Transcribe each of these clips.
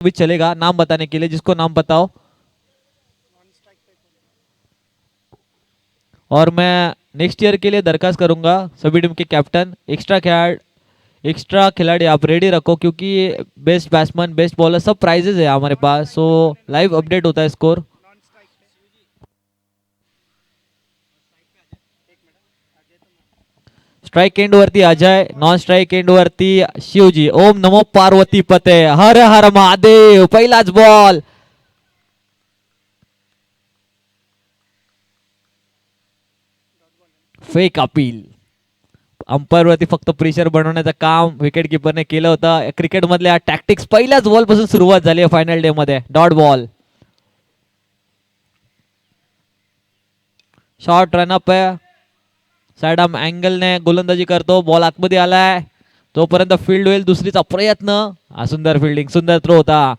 भी चलेगा नाम बताने के लिए, जिसको नाम बताओ। और मैं नेक्स्ट ईयर के लिए दरखास्त करूंगा सभी टीम के कैप्टन, एक्स्ट्रा खिलाड़ी आप रेडी रखो, क्योंकि बेस्ट बैट्समैन बेस्ट बॉलर सब प्राइजेस है हमारे पास, सो लाइव अपडेट होता है स्कोर। स्ट्राइक एंड वरती अजय, नॉन स्ट्राइक एंड वरती शिवजी। ओम नमो पार्वती पते, हर हर महादेव। पहिलाच बॉल, फेक अपील। अंपायर वरती फक्त प्रेशर बनवण्याचं काम विकेट किपरने केलं होतं। क्रिकेट मधल्या टॅक्टिक्स पहिल्याच बॉल पासून सुरुवात झाली आहे फायनल डे मध्ये। डॉट बॉल, शॉर्ट रनअप आहे। साइड आर्म अँगलने गोलंदाजी करतो, बॉल आतमध्ये आलाय, तोपर्यंत फील्ड होईल दुसरीचा प्रयत्न। सुंदर फिल्डिंग, सुंदर थ्रो होता।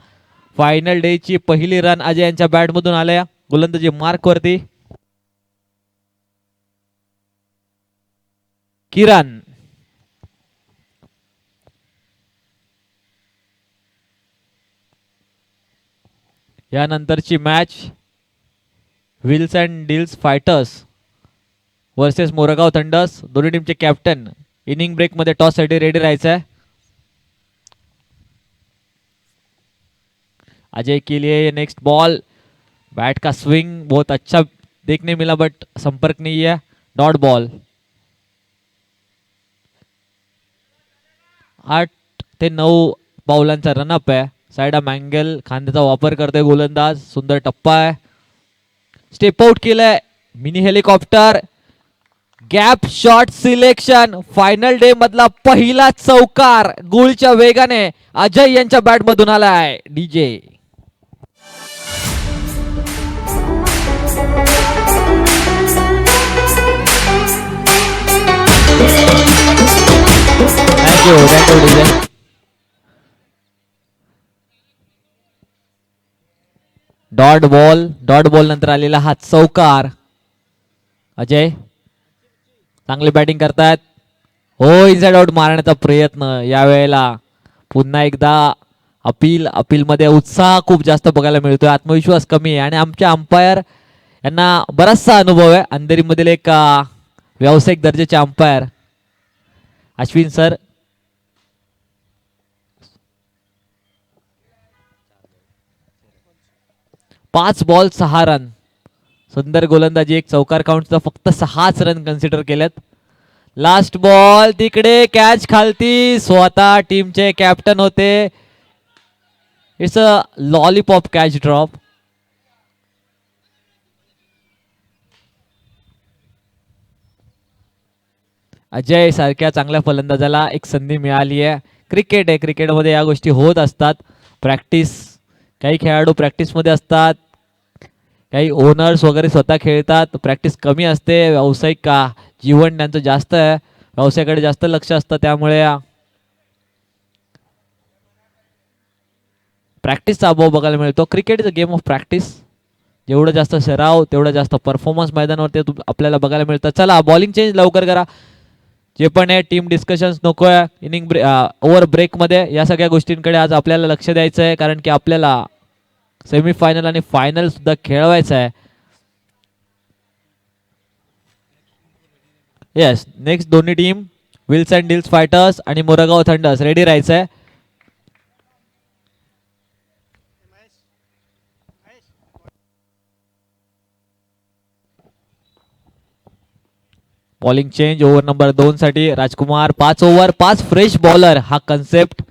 फायनल डे ची पहिली रन अजय यांच्या बॅट मधून आल्या गोलंदाजी मार्क वरती। किरण, यानंतरची match Wills and deals fighters versus Morgaon thunder's. दोन्ही टीमचे कॅप्टन इनिंग ब्रेक मध्ये टॉस साठी रेडी राहायचं आहे। अजय के लिए नेक्स्ट बॉल, बैट का स्विंग बहुत अच्छा देखने मिला बट संपर्क नहीं है। डॉट बॉल, 8 ते 9 पावलांचा रनअप आहे। साइड आर्म अँगल, खांद्याचा वापर करतोय गोलंदाज, सुंदर टप्पा आहे। स्टेप आउट केलंय, mini helicopter, gap shot selection. Final day मधला पहिला चौकार गुळच्या वेगाने अजय यांच्या बॅट मधून आलाय। DJ, thank you DJ. Dot ball नंतर आलेला हा चौकार। अजय चांगली बॅटिंग करतायत। हो, इनसाइड आउट मारण्याचा प्रयत्न यावेळेला पुन्हा एकदा अपील मध्ये उत्साह खूप जास्त बघायला मिळतोय, आत्मविश्वास कमी आहे आणि आमच्या अंपायर यांना बराचसा अनुभव आहे। अंधेरीमधील एक व्यावसायिक दर्जाचे umpire Ashwin sir. 5 ball 6 run, सुंदर गोलंदाजी, एक चौकार काउंटचा फक्त 6च रन कन्सिडर केलेत। लास्ट बॉल, तिकडे कॅच खालती, स्वतः टीमचे कॅप्टन होते। It's a lollipop catch drop. Ajay सारख्या चांगल्या फलंदाजाला एक संधी मिळाली आहे। क्रिकेट आहे, क्रिकेटमध्ये या गोष्टी होत असतात। प्रॅक्टिस, काही खेळाडू प्रॅक्टिसमध्ये असतात, काही ओनर्स वगैरे स्वतः खेळतात, प्रॅक्टिस कमी असते। व्यावसायिक का जीवन त्यांचं जास्त आहे, व्यवसायाकडे जास्त लक्ष असतं, त्यामुळे प्रॅक्टिसचा अभाव बघायला मिळतो। Cricket is a game of practice, जेवढं जास्त सराव तेवढं जास्त परफॉर्मन्स मैदानावरती आपल्याला बघायला मिळतं। चला बॉलिंग चेंज लवकर करा, जे पण आहे टीम डिस्कशन्स नको आहे इनिंग ओव्हर ब्रेक मध्ये, या सगळ्या गोष्टींकडे आज आपल्याला लक्ष द्यायचं आहे, कारण की आपल्याला सेमीफायनल आणि फायनल सुद्धा खेळवायचं आहे। येस, नेक्स्ट दोन्ही team Wills and deals fighters आणि मोरगाव थंडर्स रेडी राहायचं आहे। बॉलिंग चेंज ओव्हर नंबर 2 साठी राजकुमार। 5 ओव्हर 5 फ्रेश बॉलर हा कन्सेप्ट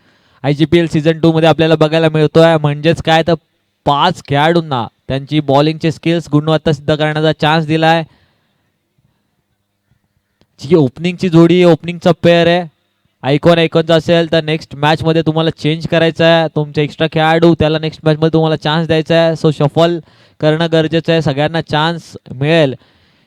IGPL सीझन 2 मध्ये आपल्याला बघायला मिळतोय। म्हणजेच काय तर 5 खेळाडूंना त्यांची बॉलिंगचे स्किल्स गुणवत्ता सिद्ध करण्याचा चान्स दिलाय। जी ओपनिंगची जोडी, ओपनिंगचा पेअर आहे, आयकॉनचा असेल तर नेक्स्ट मॅच मध्ये तुम्हाला चेंज करायचं आहे। तुमचे एक्स्ट्रा खेळाडू त्याला नेक्स्ट मॅच मध्ये तुम्हाला चान्स द्यायचा आहे, सो शफल करणं गरजेचं आहे, सगळ्यांना चान्स मिळेल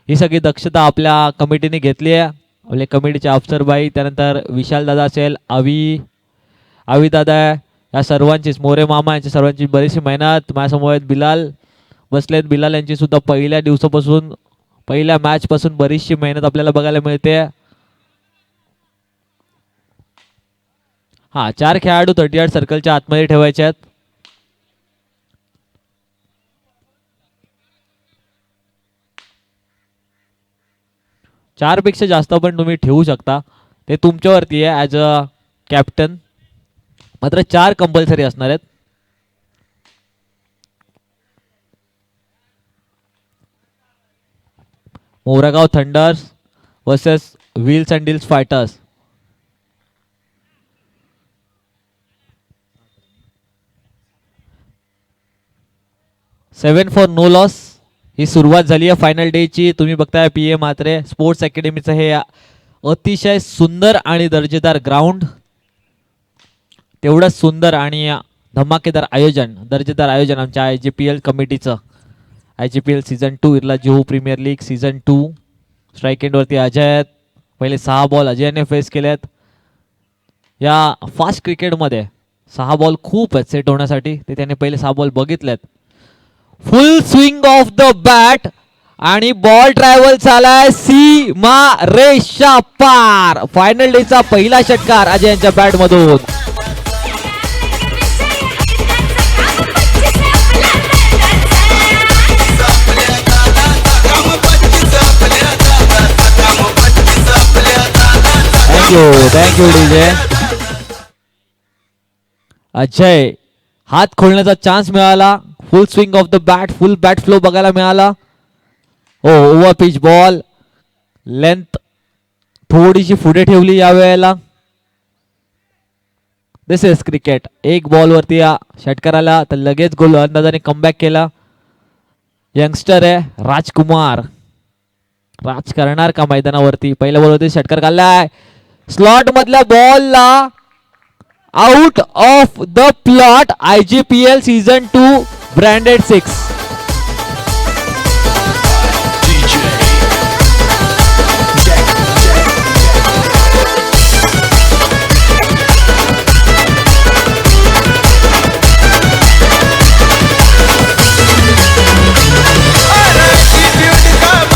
ही सगळी दक्षता आपल्या कमिटीने घेतली आहे। आपले कमिटीचे अफसरबाई, त्यानंतर विशाल दादा असेल, आवी दादा, या सर्वांचीच, मोरे मामा यांची सर्वांची बरीचशी मेहनत। माझ्यासमोर बिलाल बसलेत, बिलाल यांची सुद्धा पहिल्या दिवसापासून पहिल्या मॅच पासून बरीचशी मेहनत आपल्याला बघायला मिळते। हा, 4 खेळाडू 38 सर्कलच्या आतमध्ये ठेवायचे आहेत। 4 पेक्षा जास्त पण तुम्ही ठेवू शकता, ते तुमच्यावरती आहे ॲज अ कॅप्टन. मात्र 4 कंपल्सरी असणार आहेत. Morgaon thunders versus wheels and deals fighters. 7 for no loss ही सुरुवात झाली आहे फायनल डेची. तुम्ही बघताय PM म्हात्रे स्पोर्ट्स अकॅडमीचं हे अतिशय सुंदर आणि दर्जेदार ग्राउंड, तेवढंच सुंदर आणि धमाकेदार आयोजन, दर्जेदार आयोजन आमच्या IGPL कमिटीचं. IGPL season 2 Irla Juhu premier league season 2. Strike एंडवरती अजय आहेत. पहिले 6 बॉल अजयने फेस केलेत. या फास्ट क्रिकेटमध्ये 6 बॉल खूप आहेत सेट होण्यासाठी, ते त्याने पहिले 6 बॉल बघितलेत. फुल स्विंग ऑफ द बॅट आणि बॉल ट्रॅव्हल झालाय सीमा रेषा पार. फायनल डेचा पहिला षटकार अजय यांच्या बॅट मधून. Thank you DJ. अजय हात खोलण्याचा चान्स मिळाला. फुल swing of the bat, full bat flow बघायला मिळाला. ओव्हर पिच बॉल, लेंथ थोडीशी पुढे ठेवली या वेळेला. दिस इज क्रिकेट. एक बॉल वरती या षटकाराला तर लगेच गोल अंदाजाने कमबॅक केला. यंगस्टर आहे राजकुमार, राज करणार का मैदानावरती. पहिल्या बॉलवरती षटकार काढलाय. स्लॉट मधल्या बॉलला out of the plot. IGPL season 2 branded 6.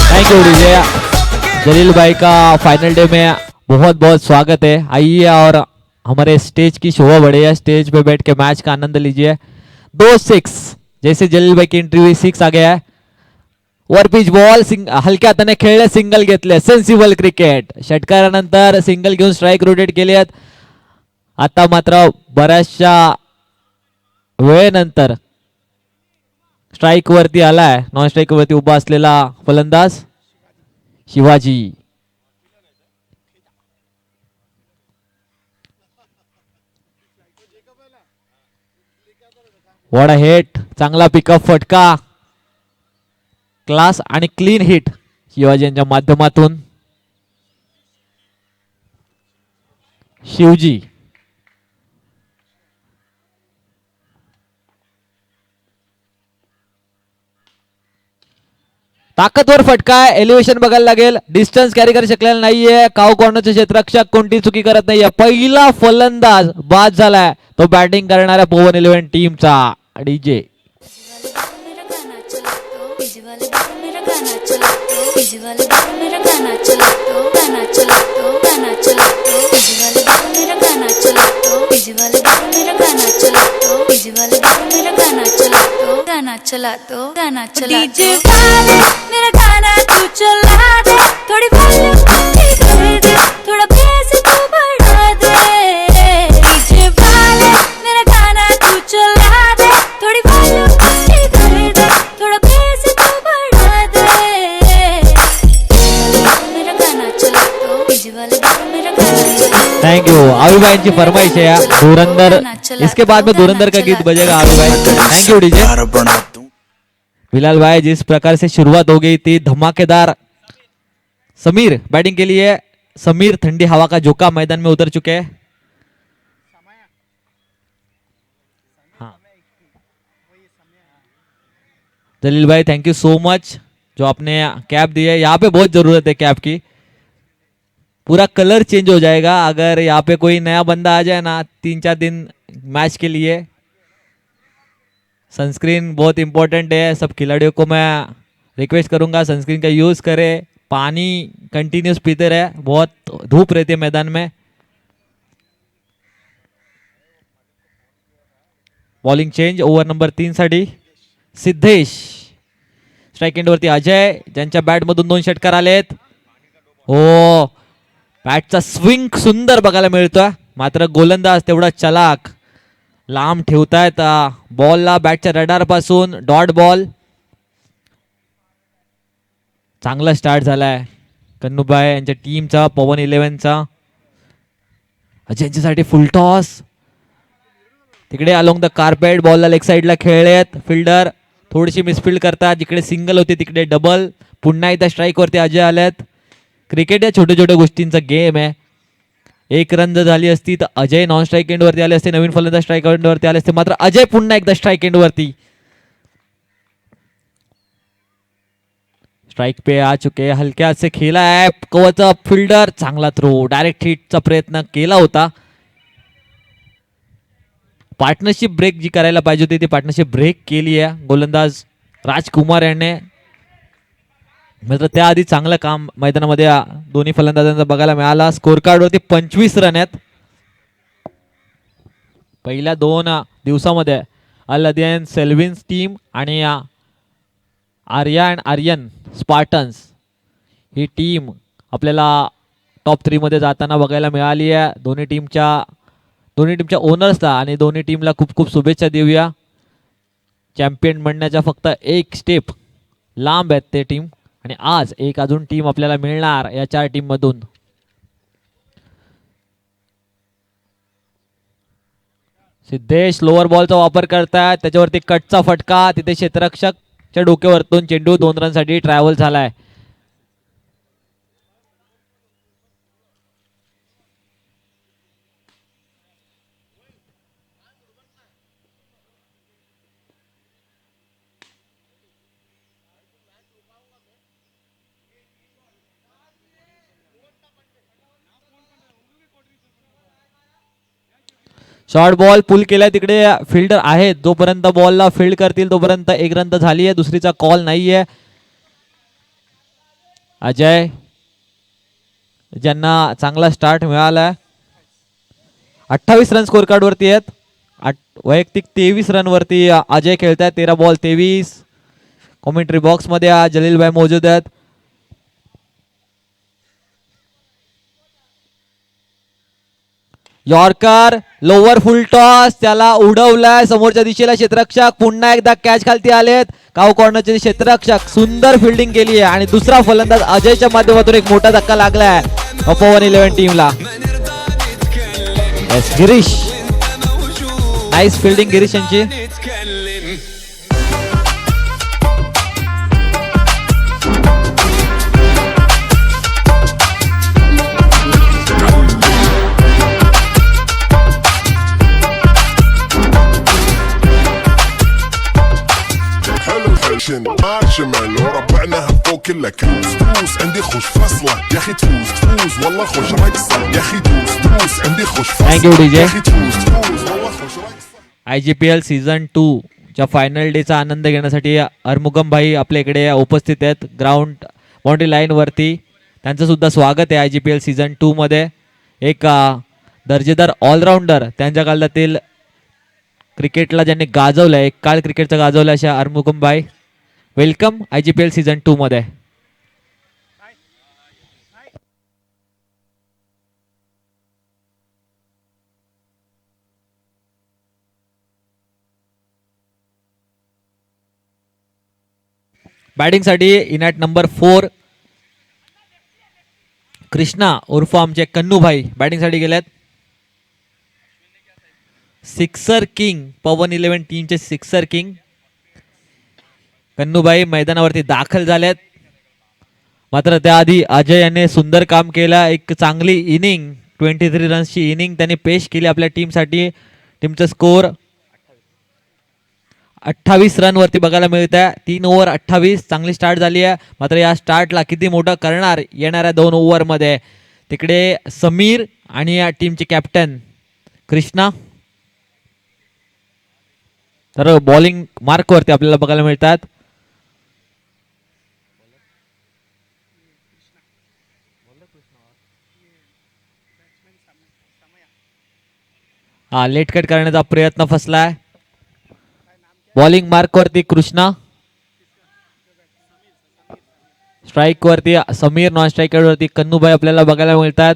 Thank you DJ. Jaleel भाई का फाइनल डे में बहुत बहुत स्वागत है. आइए और हमारे स्टेज की शोभा बढ़े. स्टेज पे बैठ के मैच का आनंद लीजिए. 2 6 जैसे जलील भाई की एंट्री हुई 6 आ गया है. वर पिच बॉल हलक्या हाताने खेळले, सिंगल घेतले. Sensible cricket. षटकारानंतर सिंगल घेऊन स्ट्राईक रोटेट केलेत. आता मात्र बऱ्याचशा वेळेनंतर स्ट्राईक वरती आलाय नॉन स्ट्राईक वरती उभा असलेला फलंदाज शिवाजी. What a hit. चांगला पिकअप, फटका, क्लास आणि क्लीन हिट शिवाजी यांच्या माध्यमातून. शिवजी ताकदवर फटका आहे. एलिव्हेशन बघायला लागेल. डिस्टन्स कॅरी करू शकलेला नाहीये. काऊ कॉर्नरचे क्षेत्ररक्षक कोणती चुकी करत नाहीये. पहिला फलंदाज बाद झालाय तो बॅटिंग करणाऱ्या पवन 11 टीमचा डीजे. गाना चला तो गाना चला डीजे वाले मेरा गाना तू चला दे. थोड़ी वॉल्यूम कर दे, थोड़ा बेस तू बढ़ा दे. डीजे वाले मेरा गाना तू चला दे. थोड़ी वॉल्यूम कर दे, थोड़ा बेस तू बढ़ा दे. मेरा गाना चला तो डीजे वाले मेरा गाना चला. Thank you. आलू भाई की फरमाइश है धुरंधर. इसके बाद में धुरंधर का गीत बजेगा आलू भाई. Thank you DJ. बिलाल भाई जिस प्रकार से शुरुआत हो गई थी धमाकेदार. समीर बैटिंग के लिए. समीर ठंडी हवा का झोंका मैदान में उतर चुके हैं. हाँ जलील भाई थैंक यू सो मच जो आपने कैप दी है. यहाँ पे बहुत जरूरत है कैप की. पूरा कलर चेंज हो जाएगा अगर यहाँ पे कोई नया बंदा आ जाए ना 3-4 दिन मैच के लिए. सनस्क्रीन बहुत इंपॉर्टेंट है. सब खिलाड़ियों को मैं रिक्वेस्ट करूंगा सनस्क्रीन का यूज़ करें. पानी कंटिन्यूस पीते रहे, बहुत धूप रहती है मैदान में. बॉलिंग चेंज ओव्हर नंबर 3 साठी सिद्धेश. स्ट्राईक एंड वरती अजय ज्यांच्या बॅट मधून 2 षटकार आलेत. हो, बॅटचा स्विंग सुंदर बघायला मिळतोय, मात्र गोलंदाज तेवढा चलाक, लांब ठेवतायत बॉलला बॅटच्या रडार पासून. Dot ball. चांगला स्टार्ट झालाय कन्नूबाई यांच्या टीमचा, पवन 11चा. अजय यांच्यासाठी फुल टॉस. तिकडे अलोंग द कार्पेट बॉलला लेग साईडला खेळलेत फिल्डर, थोडीशी मिसफिल्ड करतात. जिकडे सिंगल होती तिकडे डबल. पुन्हा एकदा स्ट्राईक वरती अजय आलेत. क्रिकेट या छोट्या छोट्या गोष्टींचा गेम आहे. एक रन जर झाली असती तर अजय नॉन स्ट्राईक एंड वरती आले असते, नवीन फलंदाज स्ट्राईक एंड वरती आले असते, मात्र अजय पुन्हा एकदा स्ट्राईक एंड वरती. स्ट्राइक पे आ चुके, हलक्या से खेला है कवच फिल्डर. चांगला थ्रो, डायरेक्ट हिटचा प्रयत्न केला होता. पार्टनरशिप ब्रेक जी करायला पाहिजे होती ती पार्टनरशिप ब्रेक केली आहे गोलंदाज राजकुमार यांनी. मात्र त्याआधी चांगलं काम मैदानामध्ये दोन्ही फलंदाजांचा बघायला मिळाला. स्कोर कार्ड वरती 25 रन आहेत. पहिल्या 2 दिवसामध्ये अल अदियन सेल्विन्स टीम आणि आर्यन स्पार्टन्स ही टीम आपल्याला टॉप 3 मध्ये जाताना बघायला मिळाली आहे. दोन्ही टीमच्या ओनर्सला आणि दोन्ही टीमला खूप खूप शुभेच्छा देऊया. चॅम्पियन बनण्याच्या फक्त एक स्टेप लांब आहेत ते टीम, आणि आज एक अजून टीम आपल्याला मिळणार या 4 टीम मधून. सिद्धेश लोअर बॉलचा वापर करतायत, त्याच्यावरती कटचा फटका. तिथे क्षेत्ररक्षकच्या डोक्यावरतून चेंडू 2 रनसाठी ट्रॅव्हल झालाय. शॉर्ट बॉल पुल केलाय, तिकडे फिल्डर आहेत. जोपर्यंत बॉलला फील्ड करतील तोपर्यंत एक रन तर झाली आहे, दुसरीचा कॉल नाहीये. अजय ज्यांना चांगला स्टार्ट मिळाला, 28 रन स्कोर कार्ड वरती आहेत. वैयक्तिक 23 रन वरती अजय खेळतात. 13 बॉल 23. कॉमेंट्री बॉक्स मध्ये जलीलभाई मौजूद आहेत. यॉर्कर लोवर फुल टॉस, त्याला उडवलाय समोरच्या दिशेला क्षेत्ररक्षक. पुन्हा एकदा कॅच खालती आलेत. काव कॉर्नरचे क्षेत्ररक्षक सुंदर फिल्डिंग केली आहे, आणि दुसरा फलंदाज अजयच्या माध्यमातून एक मोठा धक्का लागलाय पवन 11 टीमला. गिरीश, नाईस फिल्डिंग गिरीश यांची. مارشميلو ربعناها فوق كلها كروز دروس عندي خوش فصلة يا اخي تفوز والله خوش رقصة يا اخي دروس عندي خوش Thank you, فصلة DJ. يا اخي تفوز والله خوش رقصة. IGPL season 2 च्या फायनल डेचा आनंद घेण्यासाठी अरमुगम भाई आपल्या इकडे उपस्थित आहेत बाउंड्री लाईन वरती. त्यांचं सुद्धा स्वागत आहे IGPL सीझन 2 मध्ये. एक दर्जेदार ऑलराऊंडर, त्यांच्या काळातील क्रिकेटला ज्यांनी गाजवलं, एक काळ क्रिकेटचा गाजवला अशा अरमुगम भाई, वेलकम IGPL सीझन 2 मध्ये. बॅटिंग साठी इनॅट नंबर 4 कृष्णा उर्फ आमचे कन्नू भाई बॅटिंग साठी गेलेत. सिक्सर किंग, पवन 11 टीमचे सिक्सर किंग कन्नूबाई मैदानावरती दाखल झालेत. मात्र त्याआधी अजय यांनी सुंदर काम केलं. एक चांगली इनिंग, 23 रन्सची इनिंग त्यांनी पेश केली आपल्या टीमसाठी. टीमचा स्कोर 28 रन वरती बघायला मिळत आहे. 3 ओव्हर 28, चांगली स्टार्ट झाली आहे. मात्र या स्टार्टला किती मोठं करणार येणाऱ्या 2 ओव्हर मध्ये. तिकडे समीर आणि या टीमचे कॅप्टन कृष्णा. तर बॉलिंग मार्क वरती आपल्याला बघायला मिळतात. हा लेट कट करण्याचा प्रयत्न फसलाय. बॉलिंग मार्क वरती कृष्णा. स्ट्राईक वरती समीर, नॉन स्ट्रायकर वरती कन्नूभाई आपल्याला बघायला मिळतात.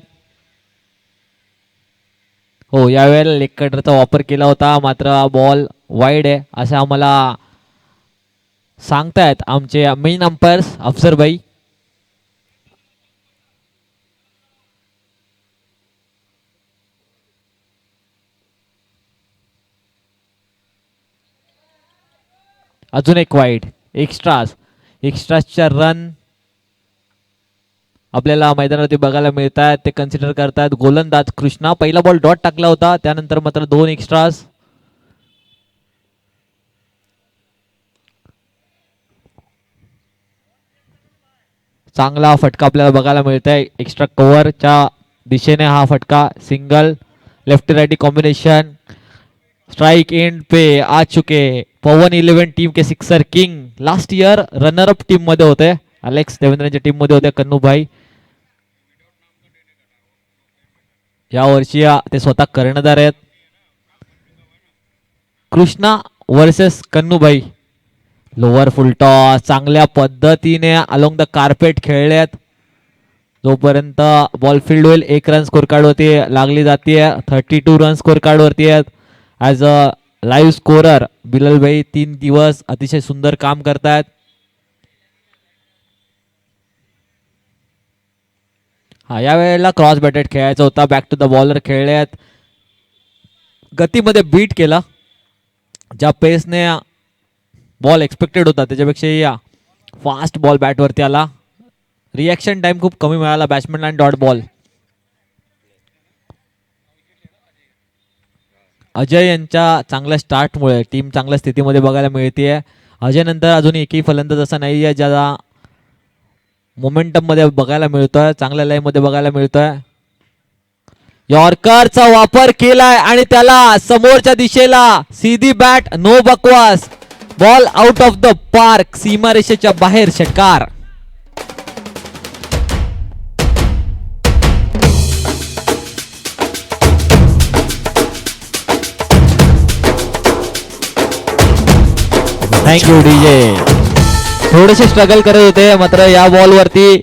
हो, यावेळेला लेग कटरचा वापर केला होता, मात्र बॉल वाईड आहे असं आम्हाला सांगतायत आमचे मेन अंपायर्स अफसरभाई. अजून एक वाईड. एक्स्ट्राच्या रन आपल्याला मैदानावरती बघायला मिळतात. ते कन्सिडर करतात गोलंदाज कृष्णा. पहिला बॉल डॉट टाकला होता, त्यानंतर मात्र 2 एक्स्ट्रास. चांगला फटका आपल्याला बघायला मिळतोय एक्स्ट्रा कव्हरच्या दिशेने. हा फटका single left righty combination. Strike end पे आ चुके पवन 11 टीम के sixer king. Last year runner up team मध्ये होते, अलेक्स देवेंद्रच्या टीम मध्ये होते कन्नूभाई. या वर्षी ते स्वतः कर्णधार आहेत. Krishna versus Kannubhai. Lower full toss चांगल्या पद्धतीने अलोंग द कार्पेट खेळलेत. जोपर्यंत बॉल फील्ड होईल 1 रन स्कोर कार्ड वरती लागली जाते. 32 रन स्कोर कार्ड वरती आहेत. As a live scorer Bilal भाई 3 दिवस अतिशय सुंदर काम करतायत. हा, या वेळेला क्रॉस बॅटेड खेळायचा होता. बॅक टू द बॉलर खेळलेत. गतीमध्ये बीट केला. ज्या पेसने बॉल एक्सपेक्टेड होता त्याच्यापेक्षा फास्ट बॉल बॅटवरती आला. रिॲक्शन टाइम खूप कमी मिळाला बॅट्समॅनला आणि डॉट बॉल. अजय यांच्या चांगल्या स्टार्टमुळे टीम चांगल्या स्थितीमध्ये बघायला मिळते. अजय नंतर अजून एकही फलंदाज असा नाही आहे ज्याला मोमेंटम मध्ये बघायला मिळतोय, चांगल्या लाईन मध्ये बघायला मिळतोय. यॉर्करचा वापर केलाय आणि त्याला समोरच्या दिशेला सीधी बॅट, नो बकवास. Ball out of the park, सीमारेषेच्या बाहेर षटकार. Thank you DJ. थोडेसे स्ट्रगल करत होते, मात्र या बॉल वरती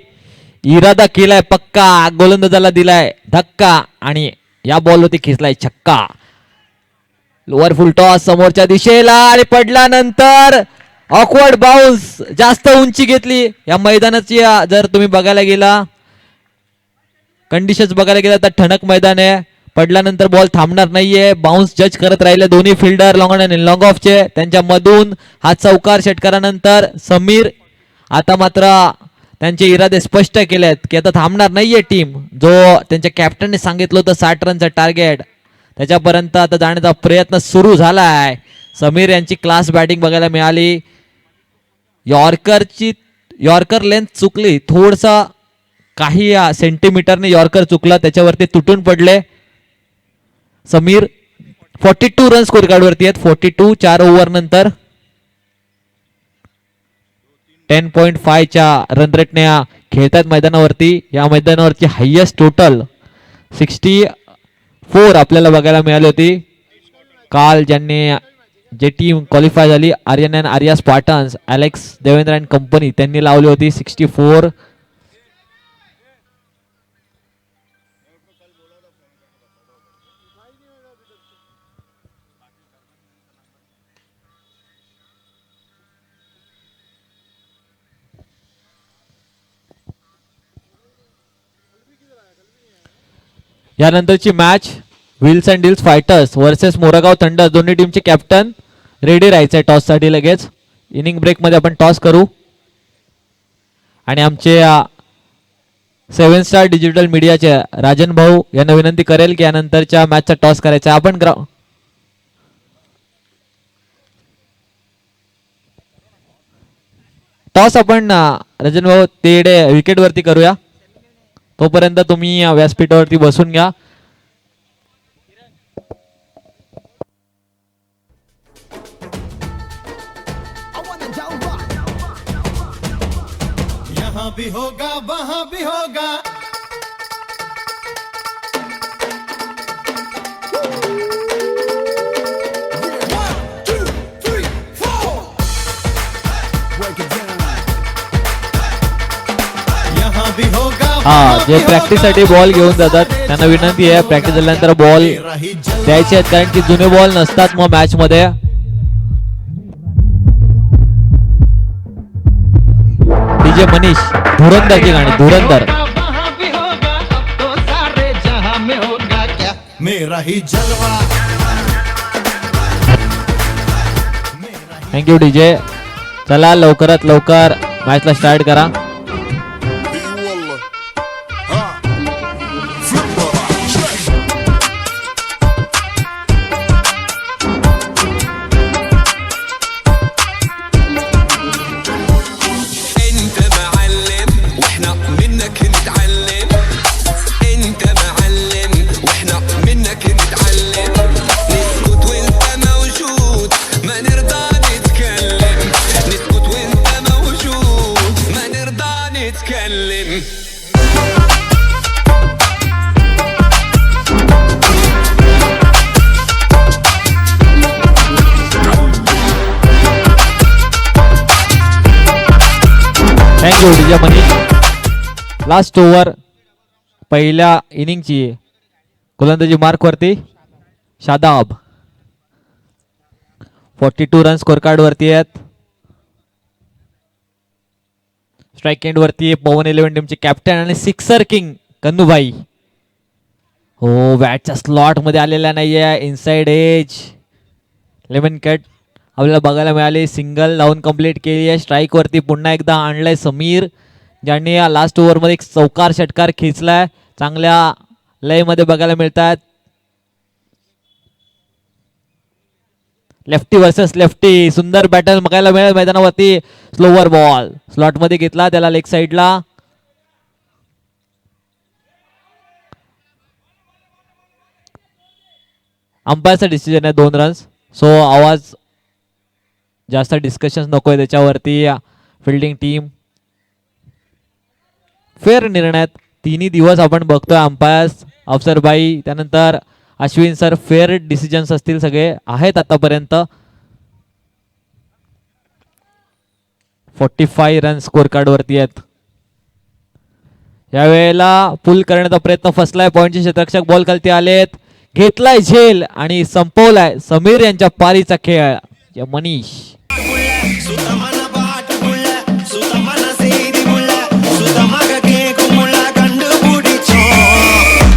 इरादा केलाय पक्का. गोलंदाजाला दिलाय धक्का आणि या बॉल वरती खेचलाय छक्का. लोअर फुल टॉस समोरच्या दिशेला आणि पडल्यानंतर ऑकवर्ड बाउन्स. जास्त उंची घेतली या मैदानाची. जर तुम्ही बघायला गेला कंडिशन्स बघायला गेला तर ठणक मैदान आहे. पडल्यानंतर बॉल थांबणार नाहीये. बाउन्स जज करत राहिले दोन्ही फिल्डर लॉंग ऑन आणि लॉंग ऑफचे. त्यांच्या मधून हा चौकार षटकारानंतर समीर आता मात्र त्यांचे इरादे स्पष्ट केलेत की आता थांबणार नाहीये टीम. जो त्यांच्या कॅप्टनने सांगितलं होतं 60 रनचं टार्गेट त्याच्यापर्यंत आता जाण्याचा प्रयत्न सुरू झालाय. समीर यांची क्लास बॅटिंग बघायला मिळाली. यॉर्कर लेंथ चुकली थोडसा, काही सेंटीमीटरने यॉर्कर चुकला, त्याच्यावरती तुटून पडले. समीर 42 रन स्कोर कार्ड वरती आहेत. 42 4 ओव्हर नंतर 10.5 च्या रन रेटने खेळतात मैदानावरती. या मैदानावरची हायेस्ट टोटल 64 आपल्याला बघायला मिळाली होती. काल ज्यांनी जे टीम क्वालिफाय झाली Aryan and Arya spartans, Alex Devendra and company, त्यांनी लावली होती 64. यानंतरची match wheels and deals fighters versus Morgaon thunder. दोन्ही टीमचे कॅप्टन रेडी राहायचे टॉस साठी. लगेच इनिंग ब्रेक मध्ये आपण टॉस करू आणि आमचे 7 स्टार डिजिटल मीडियाचे राजन भाऊ यांना विनंती करेल की यानंतरच्या मॅचचा टॉस करायचा. आपण टॉस आपण राजन भाऊ तेडे विकेट वरती करूया. तोपर्यंत तुम्ही व्यासपीठावरती बसून घ्या. यहाँ भी होगा वहाँ भी होगा. हा, जे प्रॅक्टिस साठी बॉल घेऊन जातात त्यांना विनंती आहे प्रॅक्टिस झाल्यानंतर बॉल द्यायचे आहेत, कारण की जुने बॉल नसतात मग मॅच मध्ये. डीजे मनीष, धुरंधरची गाणी, धुरंधर. वहाँ भी होगा अब तो सारे जहां में होगा क्या मेरा ही जलवा. Thank you DJ. चला लवकरात लवकर मॅचला स्टार्ट करा. اي والله ها فليبر شيك. انت معلم واحنا منك نتعلم. انت معلم واحنا منك نتعلم. نسكت وانت موجود ما نرضى نتكلم. نسكت وانت موجود ما نرضى نتكلم. Thank you DJ Manish. Last over पहिल्या इनिंगची गोलंदाजी मार्क वरती शादाब. 42 रन स्कोर कार्ड वरती आहेत. स्ट्राईक एंड वरती पवन 11 टीमचे कॅप्टन आणि सिक्सर किंग कन्नूभाई. हो, बॅटच्या स्लॉट मध्ये आलेला नाहीये. इनसाइड एज लेमन कट आपल्याला बघायला मिळाली. सिंगल लावून कंप्लीट केली आहे. स्ट्राईक वरती पुन्हा एकदा आणलाय समीर, ज्यांनी लास्ट ओव्हर मध्ये एक चौकार षटकार खेचलाय. चांगल्या लय मध्ये बघायला मिळतात. लेफ्टी वर्सेस लेफ्टी, सुंदर बॅटल बघायला मिळेल मैदानावरती. स्लोवर बॉल स्लॉट मध्ये घेतला त्याला लेग साइडला. अंपायरचा डिसिजन आहे 2 रन्स. सो आवाज जास्त डिस्कशन नकोय त्याच्यावरती. फिल्डिंग टीम फेअर निर्णयात तिन्ही दिवस आपण बघतोय. अंपायर्स अफसरबाई, त्यानंतर अश्विन सर, फेअर डिसिजन्स असतील सगळे आहेत आतापर्यंत. 45 रन स्कोर कार्ड वरती आहेत. यावेळेला पुल करण्याचा प्रयत्न फसलाय. पॉइंटचे क्षेत्ररक्षक बॉल खालती आलेत. घेतलाय झेल आणि संपवलाय समीर यांच्या पारीचा खेळ. मनीष సుతమన పాటుముళ్ళ సుతమన సేదిముళ్ళ సుతమగకే కుముళ్ళ కండు పుడిచో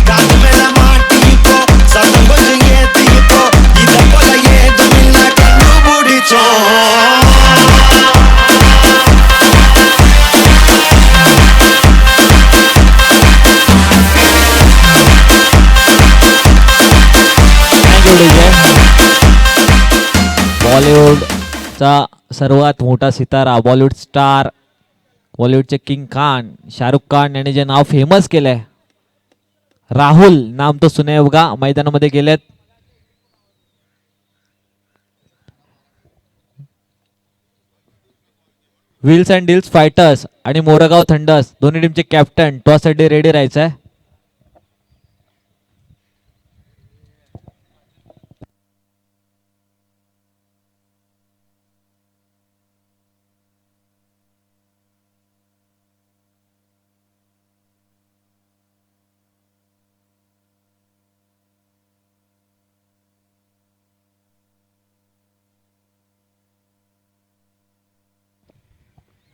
కాదు మేల మాటిపో సతంగొజు ఏతిపో ఇదపల ఏదు మిన్న కండు పుడిచో. बॉलिवूडचा सर्वात मोठा सितारा, बॉलिवूड स्टार, बॉलिवूडचे किंग खान शाहरुख खान यांनी जे नाव फेमस केलंय, राहुल नाम तो सुने होगा, मैदानामध्ये गेलेत. व्हील्स अँड डील्स फायटर्स आणि मोरगाव थंडर्स दोन्ही टीमचे कॅप्टन टॉस साठी रेडी राहायचं आहे.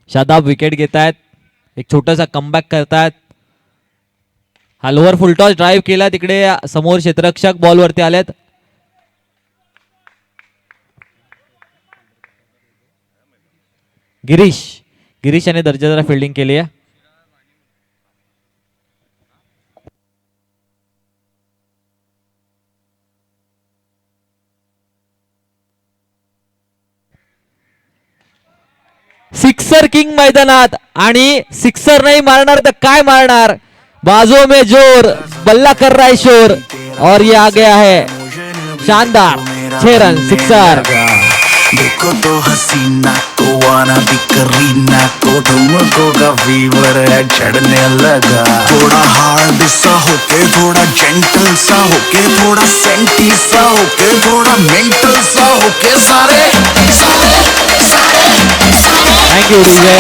शादाब विकेट घेत आहेत. एक छोटासा कमबॅक करतात. हा लोअर फुलटॉस ड्राईव्ह केला, तिकडे समोर क्षेत्ररक्षक बॉल वरती आलेत. गिरीश याने दर्जेदार फिल्डिंग केली आहे. सिक्सर किंग मैदानात, आणि सिक्सर नाही मारणार तर काय मारणार. बाजू में जोर, बल्ला कर रहा है शोर, और ये आ गया है शानदार 6 रन सिक्सर. देखो तो हसीना को आना भी करीना को ठुमको का फीवर है चढ़ने लगा. थोड़ा हार्ड सा होके, थोड़ा जेंटल सा होके, थोड़ा सेंटी सा होके, थोड़ा मेंटल सा होके, सारे सारे सारे थँक्यू डीजे.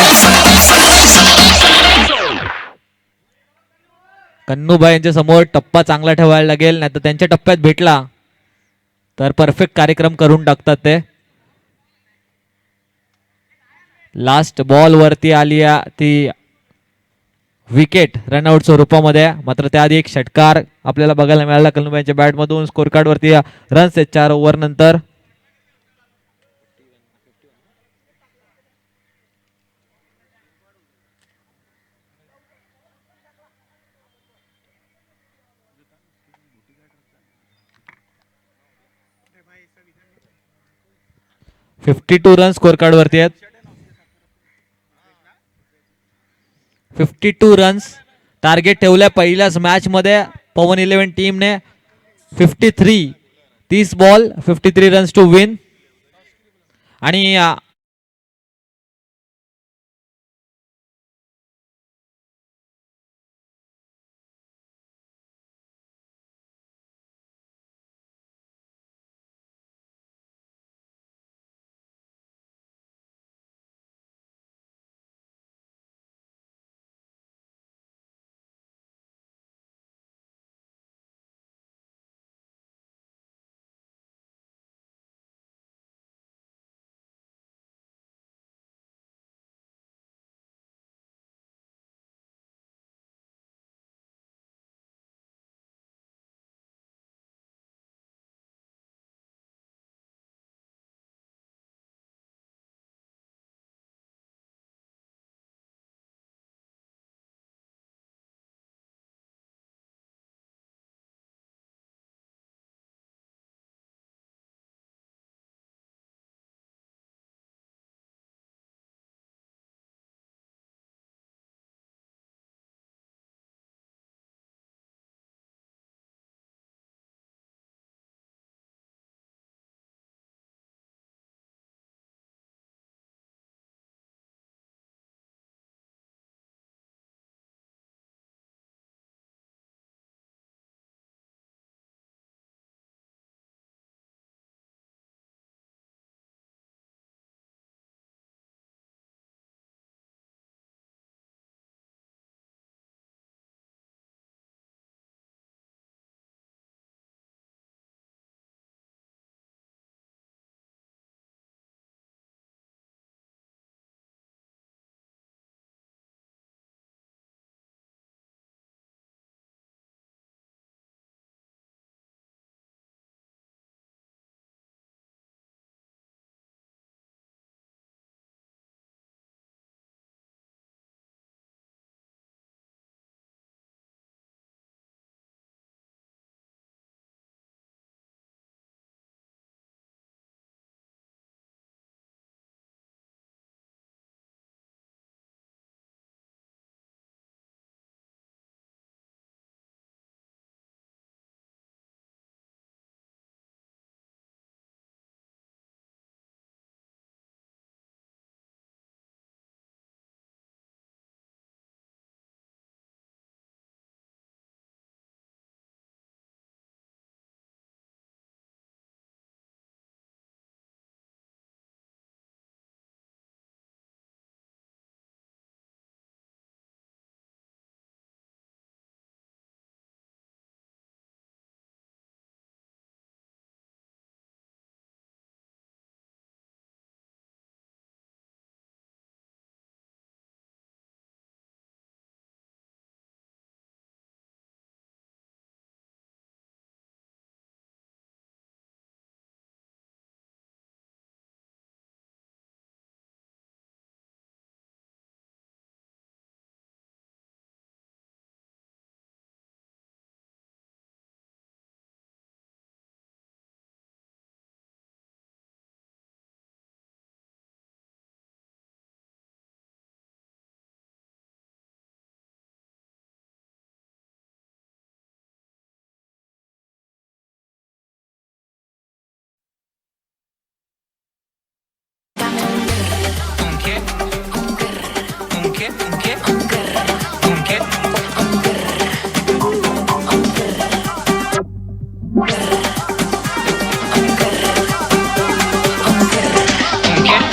कन्नूबाई यांच्या समोर टप्पा चांगला ठेवायला लागेल, नाही तर त्यांच्या टप्प्यात भेटला तर परफेक्ट कार्यक्रम करून टाकतात ते. लास्ट बॉल वरती आली ती विकेट रनआउट स्वरूपामध्ये. मात्र त्याआधी एक षटकार आपल्याला बघायला मिळाला कन्नूबाईंच्या बॅट मधून. स्कोर कार्ड वरती रन्स आहेत 4 ओव्हर नंतर. $52 रन स्कोर कार्ड वरती आहेत. 52 रन्स टार्गेट ठेवल्या पहिल्याच मॅच मध्ये पवन 11 टीमने. 53 30 बॉल 53 रन्स टू विन. आणि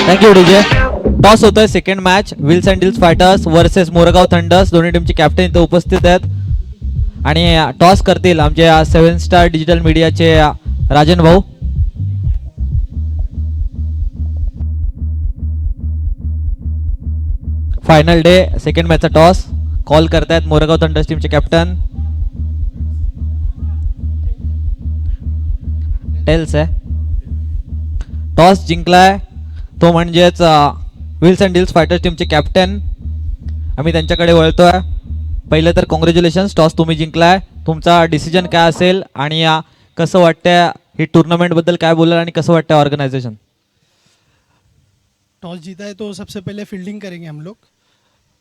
थँक्यू डीजे. टॉस होतोय second match Wills and deals fighters versus Morgaon thunder's. दोन्ही टीमचे कॅप्टन इथे उपस्थित आहेत. आणि टॉस करतील आमचे 7 स्टार डिजिटल मीडियाचे राजन भाऊ. फायनल डे सेकंड मॅचचा टॉस कॉल करतायत मोरगाव थंडर्स टीमचे कॅप्टन टेल्स आहे. टॉस जिंकलाय तो म्हणजेच विल्स अँड डील्स फायटर्स टीमचे कॅप्टन. आम्ही त्यांच्याकडे वळतोय. पहिलं तर कॉंग्रॅच्युलेशन्स, टॉस तुम्ही जिंकलाय. तुमचा डिसिजन काय असेल आणि कसं वाटतंय ही टूर्नामेंट बद्दल काय बोलाल आणि कसं वाटतंय ऑर्गनायझेशन? टॉस जीता है तो सबसे पहले फील्डिंग करेंगे हम लोग,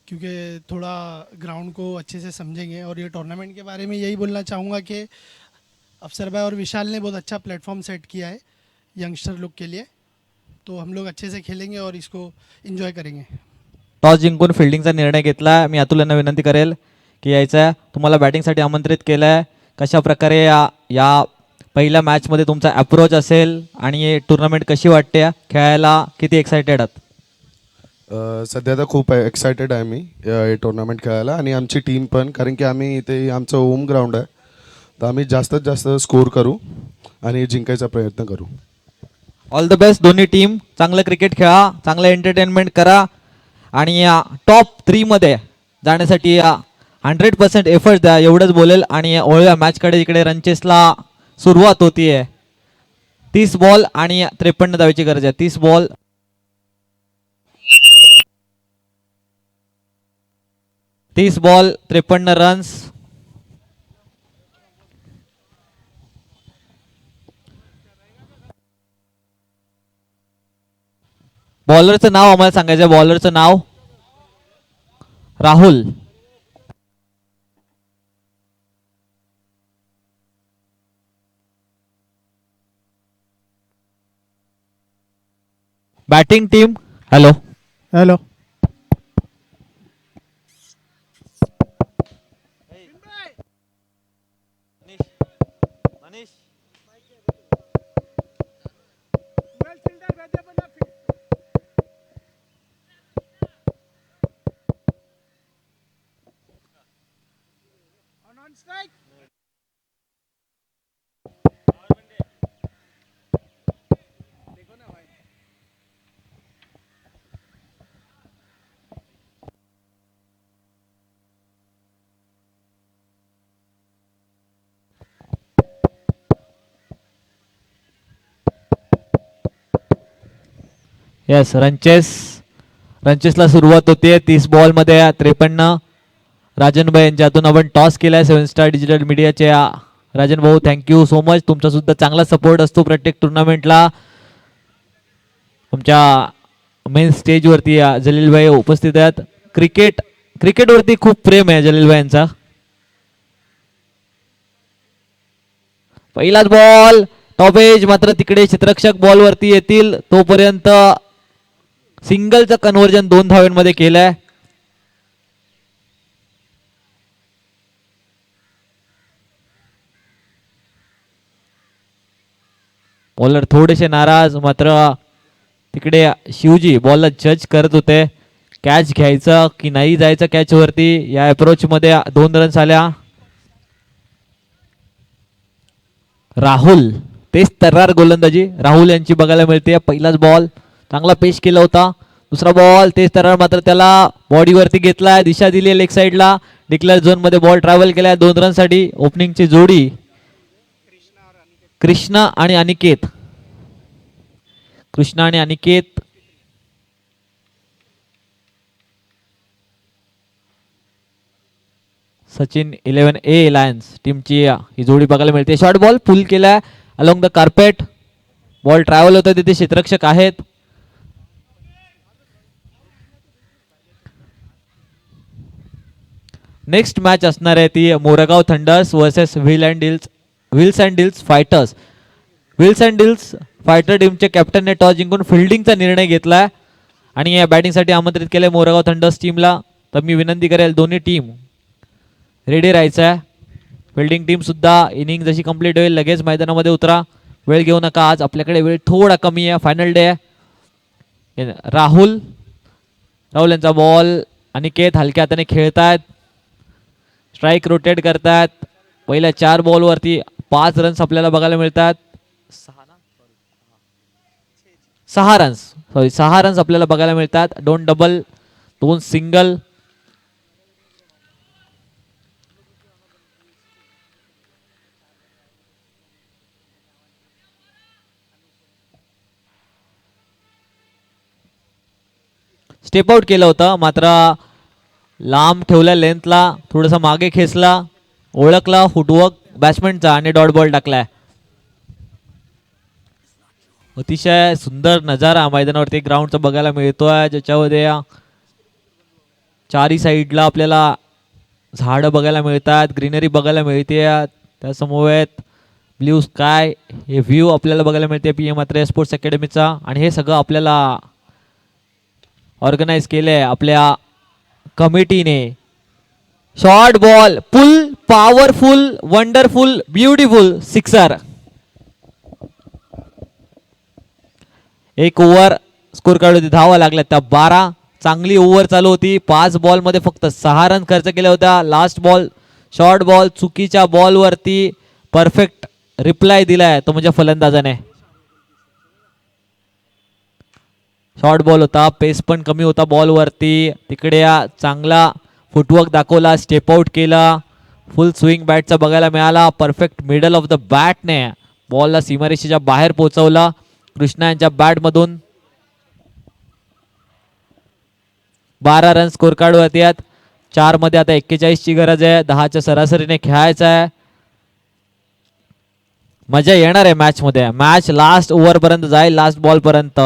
क्योंकि थोड़ा ग्राउंड को अच्छे से समझेंगे. और ये टूर्नामेंट के बारे में यही बोलना चाहूँगा कि अफसर भाई और विशाल ने बहुत अच्छा प्लेटफॉर्म सेट किया है यंगस्टर लोग के लिए. तो हम लोग अच्छे से खेलेंगे और इसको एंजॉय करेंगे. टॉस जिंकून फिल्डिंगचा निर्णय घेतला. मी अतुल यांना विनंती करेल की यायचं तुम्हाला बॅटिंगसाठी आमंत्रित केलं आहे. कशा प्रकारे या पहिल्या मॅचमध्ये तुमचा अप्रोच असेल आणि टुर्नामेंट कशी वाटते, खेळायला किती एक्सायटेड आहात? सध्या तर खूप एक्सायटेड आहे मी हे टुर्नामेंट खेळायला आणि आमची टीम पण, कारण की आम्ही इथे आमचं होम ग्राउंड आहे. तर आम्ही जास्तीत जास्त स्कोर करू आणि जिंकायचा प्रयत्न करू. ऑल द बेस्ट दोन्ही टीम. चांगलं क्रिकेट खेळा, चांगलं एंटरटेनमेंट करा आणि टॉप 3 मध्ये जाण्यासाठी 100% एफर्ट द्या, एवढंच बोलेल. आणि ओळव्या मॅचकडे इकडे रनचेसला सुरुवात होतीये. 30 बॉल आणि 53 धावेची गरज आहे. 30 बॉल 53 रन्स. बॉलरचं नाव आम्हाला सांगायचं. बॉलरचं नाव Rahul. Batting team hello hello. Yes रनचेसला सुरुवात होते. 30 बॉल मध्ये 53. राजन भाई यांच्या हातून आपण टॉस केलाय. 7 स्टार डिजिटल मीडियाचे राजन भाऊ थँक्यू सो मच. तुमचा सुद्धा चांगला सपोर्ट असतो प्रत्येक टुर्नामेंटला. तुमच्या मेन स्टेजवरती जलील भाई उपस्थित आहेत. क्रिकेटवरती खूप प्रेम आहे जलील भाई यांचा. पहिलाच बॉल टॉप एज, मात्र तिकडे क्षेत्ररक्षक बॉल वरती येतील तोपर्यंत सिंगलचं कन्व्हर्जन 2 धावांमध्ये केलंय. बॉलर थोडेसे नाराज, मात्र तिकडे शिवजी बॉलला जज करत होते. कॅच घ्यायचं की नाही जायचं कॅच वरती. या अप्रोच मध्ये 2 रन्स आल्या. राहुल तेच तर्रार गोलंदाजी राहुल यांची बघायला मिळते. पहिलाच बॉल चांगला पेश केला होता. दुसरा बॉल तेच तर्रार, मात्र त्याला बॉडीवरती घेतलाय, दिशा दिली लेग साइडला. डिक्लेअर झोन मध्ये बॉल ट्रॅव्हल केलाय 2 रनसाठी. ओपनिंगची जोडी कृष्णा आणि अनिकेत. सचिन 11A लायन्स टीमची ही जोडी बघायला मिळते. शॉर्ट बॉल पुल केलाय along the carpet. Ball travel होतोय, तिथे क्षेत्ररक्षक आहेत. नेक्स्ट मॅच असणार आहे ती Morgaon Thunders versus Wills and deals Fighters. Wills and Deals Fighter टीमचे कॅप्टनने टॉस जिंकून फिल्डिंगचा निर्णय घेतलाय आणि या बॅटिंगसाठी आमंत्रित केले मोरगाव थंडर्स टीमला. तर मी विनंती करेल दोन्ही टीम रेडी राहायचं आहे. फिल्डिंग टीम सुद्धा इनिंग जशी कंप्लीट होईल लगेच मैदानामध्ये उतरा. वेळ घेऊ नका, आज आपल्याकडे वेळ थोडा कमी आहे. फायनल डे आहे. राहुल यांचा बॉल. अनिकेत हलक्या हाताने खेळतायत. स्ट्राइक रोटेट करतात. पहिल्या 4 बॉलवरती 5 रन्स आपल्याला बघायला मिळतात. 6 रन्स आपल्याला बघायला मिळतात. 2 डबल 2 सिंगल. स्टेप आउट केलं होतं, मात्र लांब ठेवल्या लेंथला, थोडासा मागे खेचला, ओळखला फुटवर्क बॅट्समॅनचा आणि डॉट बॉल टाकलाय. अतिशय सुंदर नजारा मैदानावरती ग्राउंडचा बघायला मिळतोय, ज्याच्यामध्ये चारी साईडला आपल्याला झाडं बघायला मिळतात, ग्रीनरी बघायला मिळते. त्यासमोर ब्ल्यू स्काय हे व्ह्यू आपल्याला बघायला मिळते PM अत्रेय स्पोर्ट्स अकॅडमीचा. आणि हे सगळं आपल्याला ऑर्गनाइज केले आपल्या कमिटीने. शॉर्ट बॉल, फुल powerful, wonderful, beautiful sixer. 1 over score card होती, धावा लागल्या त्या 12. चांगली ओव्हर चालू होती. 5 बॉल मध्ये फक्त 6 रन खर्च केल्या होत्या. लास्ट बॉल शॉर्ट बॉल, चुकीच्या बॉलवरती परफेक्ट रिप्लाय दिलाय तो म्हणजे फलंदाजाने. शॉर्ट बॉल होता, पेस पण कमी होता बॉलवरती. तिकडे चांगला फुटवर्क दाखवला, स्टेप आउट केला, फुल स्विंग बॅटचा बघायला मिळाला. परफेक्ट मिडल ऑफ द बॅटने बॉलला सीमारेषेच्या बाहेर पोहोचवला कृष्णा यांच्या बॅटमधून. 12 रन स्कोर कार्ड वरती आहेत. 4 मध्ये आता 41 ची गरज आहे. 10च्या सरासरीने खेळायचं आहे. मजा येणार आहे मॅच मध्ये. मॅच लास्ट ओव्हर पर्यंत जाईल, लास्ट बॉल पर्यंत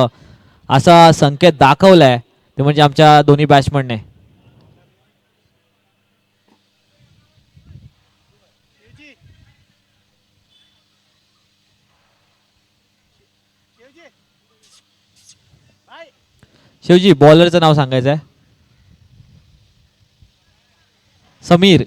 असा संकेत दाखवलाय ते म्हणजे आमच्या दोन्ही बॅट्समनने. शिवजी बॉलरचं नाव सांगायचं आहे. समीर.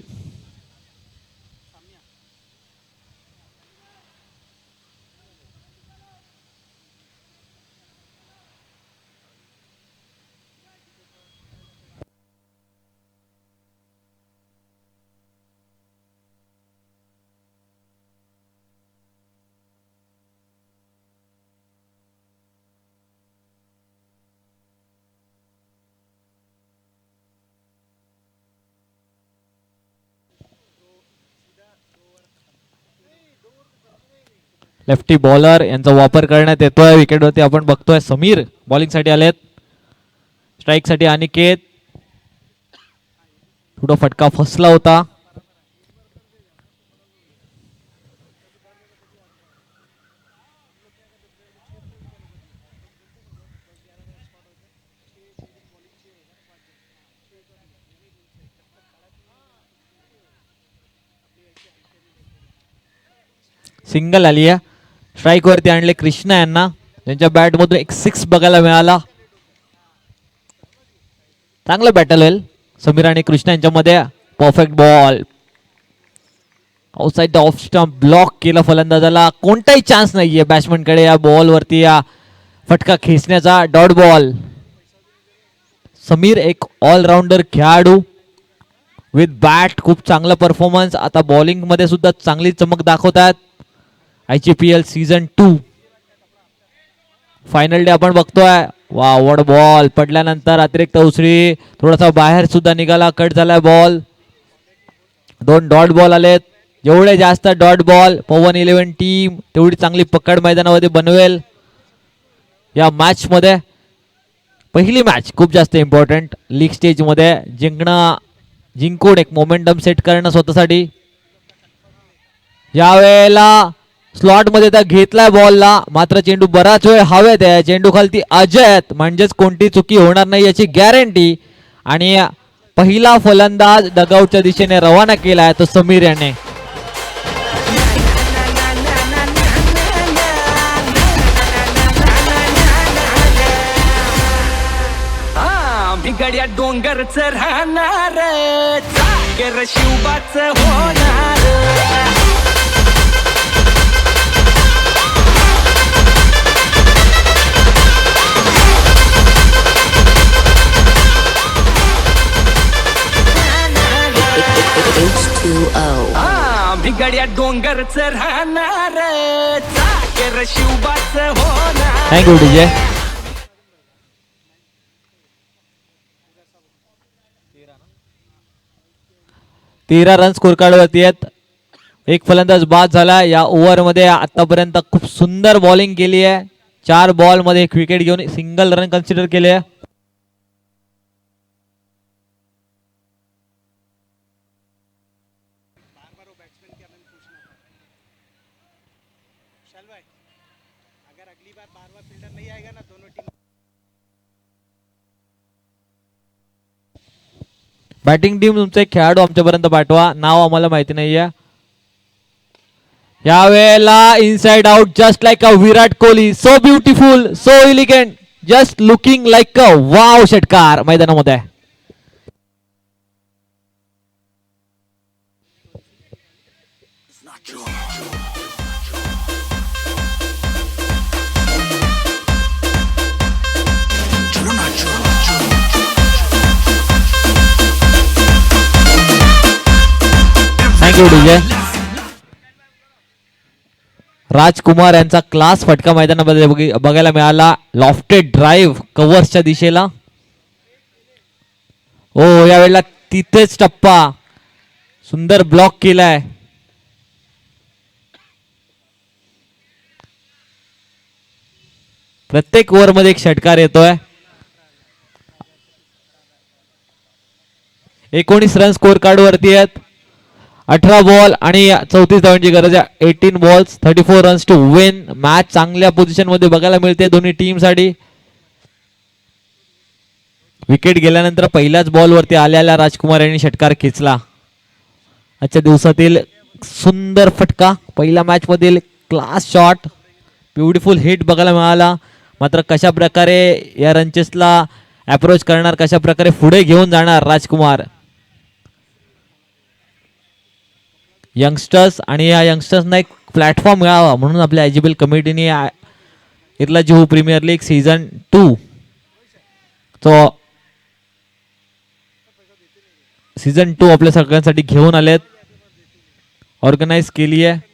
लेफ्टी बॉलर यांचा वापर करण्यात येतोय. विकेटवरती आपण बघतोय समीर बॉलिंग साठी आलेत. स्ट्राईक साठी अनिकेत. थोडा फटका फसला होता. सिंगल आली आहे. स्ट्राईक वरती आणले कृष्णा यांना, त्यांच्या बॅट मधून एक 6 बघायला मिळाला. चांगलं बॅटल होईल समीर आणि कृष्णा यांच्यामध्ये. Perfect ball outside the off stump, block केला फलंदाजाला. कोणताही चान्स नाहीये बॅट्समन कडे या बॉल वरती या फटका खेचण्याचा. Dot ball. समीर एक ऑलराऊंडर खेळाडू विथ बॅट, खूप चांगला परफॉर्मन्स. आता बॉलिंग मध्ये सुद्धा चांगली चमक दाखवतात. IPL सीझन 2 फायनल डे आपण बघतोय. वा, वड बॉल पडल्यानंतर अतिरिक्त उसळी, थोडासा बाहेर सुद्धा निघाला, कट झालाय बॉल. 2 डॉट बॉल आलेत. जेवढे जास्त डॉट बॉल पवन 11 टीम तेवढी चांगली पकड मैदानामध्ये बनवेल या मॅच मध्ये. पहिली मॅच खूप जास्त इम्पॉर्टंट लीग स्टेज मध्ये. जिंकून एक मोमेंटम सेट करणं स्वतःसाठी. यावेळेला स्लॉट मध्ये त्या घेतलाय बॉलला, मात्र चेंडू बराच वेळ हवेत आहे. चेंडू खालती अजयत, म्हणजेच कोणती चुकी होणार नाही याची गॅरंटी. आणि पहिला फलंदाज डगआउटच्या दिशेने रवाना केलाय तो समीर याने. गड्या डोंगरच राहणार, जागर शिवबाच होणार. गड्या डोंगरच राहणार चाकर शिवबाच होणार. Thank you DJ. तेरा रन स्कोर कार्ड वरती आहेत. एक फलंदाज बाद झाला या ओव्हर मध्ये. आतापर्यंत खूप सुंदर बॉलिंग केली आहे. 4 बॉल मध्ये एक विकेट घेऊन सिंगल रन कन्सिडर केले आहे. बॅटिंग टीम तुमचे खेळाडू आमच्यापर्यंत पाठवा. नाव आम्हाला माहिती नाहीये. यावेळेला inside out just like a Virat Kohli. So beautiful, so elegant, just looking like a wow षटकार मैदानामध्ये. Thank you DJ. राजकुमार यांचा क्लास फटका मैदानामध्ये बघायला मिळाला. लॉफ्टेड ड्राईव्ह कव्हर्सच्या दिशेला. ओ यावेळेला तिथेच टप्पा. सुंदर ब्लॉक केलाय. प्रत्येक ओव्हर मध्ये एक षटकार येतोय. 19 रन स्कोर कार्ड वरती आहेत. 18 बॉल आणि 34 धावांची गरज आहे. 18 balls 34 runs to win. Match चांगल्या पोझिशन मध्ये बघायला मिळते दोन्ही टीम साठी. विकेट गेल्यानंतर पहिल्याच बॉल वरती आलेला राजकुमार यांनी षटकार खेचला. आजच्या दिवसातील सुंदर फटका. पहिल्या मॅच मधील क्लास शॉट, ब्युटिफुल हिट बघायला मिळाला. मात्र कशा प्रकारे या रनचेसला अप्रोच करणार, कशा प्रकारे पुढे घेऊन जाणार राजकुमार. यंगस्टर्स आणि या यंगस्टर्सना एक प्लॅटफॉर्म मिळावा म्हणून आपल्या IGPL कमिटीने इरला जुहू प्रीमियर लीग सीझन 2 आपल्या सगळ्यांसाठी घेऊन आलेत, ऑर्गनाइज केली आहे.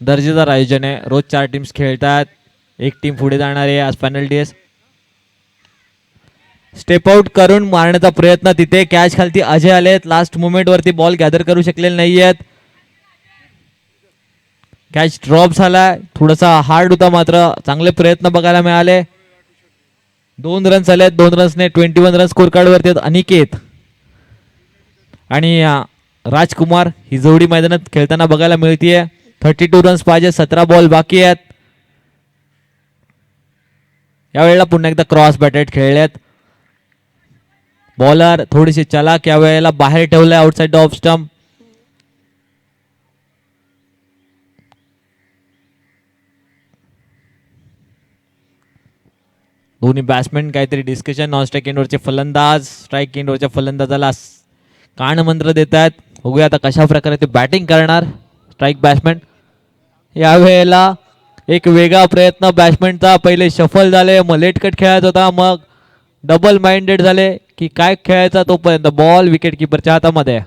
दर्जेदार आयोजन आहे. रोज 4 टीम्स खेळतात. एक टीम पुढे जाणार आहे. आज पेनल्टी आहे. स्टेप आउट करून मारण्याचा प्रयत्न. तिथे कॅच खालती अजय आलेत. लास्ट मोमेंट वरती बॉल गॅदर करू शकलेले नाहीयेत. कॅच ड्रॉप झालाय. थोडासा हार्ड होता मात्र चांगले प्रयत्न बघायला मिळाले. 2 रन्स आलेत. 2 रन्सने 21 रन स्कोर कार्ड वरती आहेत. अनिकेत आणि राजकुमार ही जोडी मैदानात खेळताना बघायला मिळतीये. 32 रन्स पाहिजे. 17 बॉल बाकी आहेत. यावेळेला पुन्हा एकदा क्रॉस बॅटेड खेळलेत. बॉलर थोडीशी चलाक यावेळेला बाहेर ठेवलाय आउटसाइड द ऑफ स्टंप. दोन्ही बॅट्समॅन काहीतरी डिस्कशन. नॉन स्ट्राईक एंडवरचे फलंदाज स्ट्राईक एंडवरच्या फलंदाजाला कानमंत्र देत आहेत. बघूया आता कशा प्रकारे ते बॅटिंग करणार स्ट्राईक बॅट्समॅन. यावेळेला एक वेगळा प्रयत्न बॅट्समॅनचा. पहिले शफल झाले, मग लेट कट खेळायचा होता, मग डबल माइंडेड झाले की काय खेळायचा तोपर्यंत बॉल विकेट किपरच्या हातामध्ये.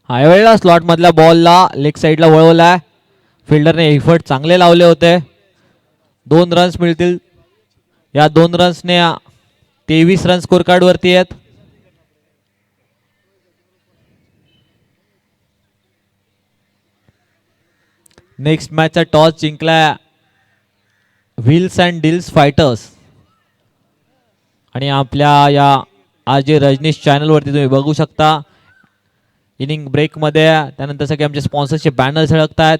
हा यावेळेला स्लॉट मधल्या बॉलला लेग साईडला वळवलाय. फिल्डरने एफर्ट चांगले लावले होते. 2 रन्स मिळतील. या 2 रन्सने 23 रन स्कोर कार्ड वरती आहेत. नेक्स्ट मॅचचा टॉस जिंकलाय व्हील्स अँड डील्स फायटर्स. आणि आपल्या या आज रजनीश चॅनल वरती तुम्ही बघू शकता इनिंग ब्रेक मध्ये. त्यानंतर सगळे आमचे स्पॉन्सरचे बॅनर झळकतायत.